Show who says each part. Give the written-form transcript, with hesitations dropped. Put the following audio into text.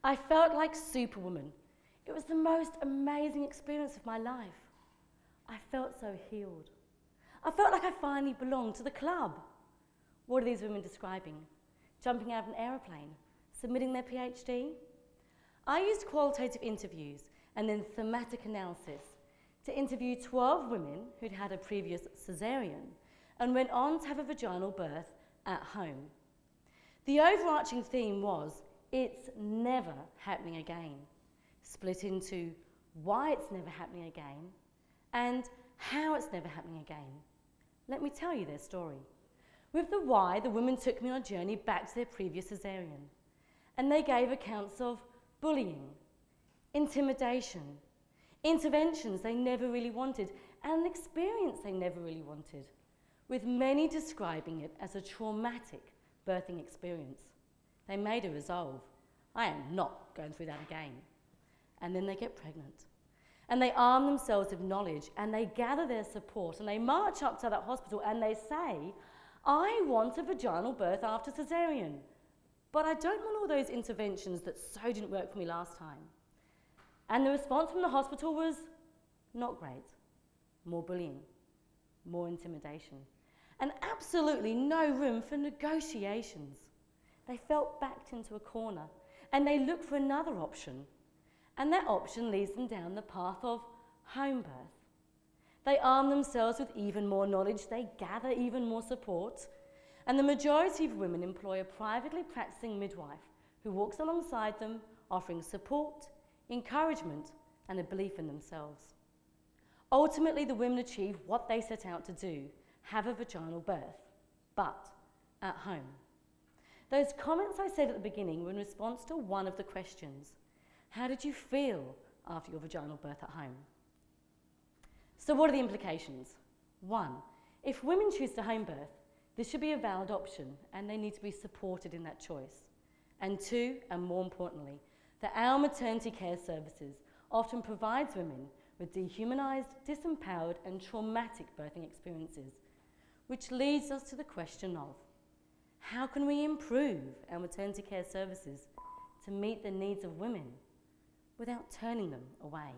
Speaker 1: I felt like Superwoman. It was the most amazing experience of my life. I felt so healed. I felt like I finally belonged to the club. What are these women describing? Jumping out of an aeroplane, submitting their PhD? I used qualitative interviews and then thematic analysis to interview 12 women who'd had a previous caesarean and went on to have a vaginal birth at home. The overarching theme was, it's never happening again, split into why it's never happening again and how it's never happening again. Let me tell you their story. With the why, the women took me on a journey back to their previous caesarean, and they gave accounts of bullying, intimidation, interventions they never really wanted, and an experience they never really wanted, with many describing it as a traumatic birthing experience. They made a resolve. I am not going through that again. And then they get pregnant. And they arm themselves with knowledge, and they gather their support, and they march up to that hospital and they say, I want a vaginal birth after caesarean, but I don't want all those interventions that so didn't work for me last time. And the response from the hospital was not great. More bullying, more intimidation, and absolutely no room for negotiations. They felt backed into a corner, and they looked for another option. And that option leads them down the path of home birth. They arm themselves with even more knowledge, they gather even more support, and the majority of women employ a privately practicing midwife who walks alongside them, offering support, encouragement, and a belief in themselves. Ultimately, the women achieve what they set out to do, have a vaginal birth, but at home. Those comments I said at the beginning were in response to one of the questions. How did you feel after your vaginal birth at home? So what are the implications? 1, if women choose to home birth, this should be a valid option and they need to be supported in that choice. And 2, and more importantly, that our maternity care services often provides women with dehumanised, disempowered and traumatic birthing experiences, which leads us to the question of, how can we improve our maternity care services to meet the needs of women without turning them away?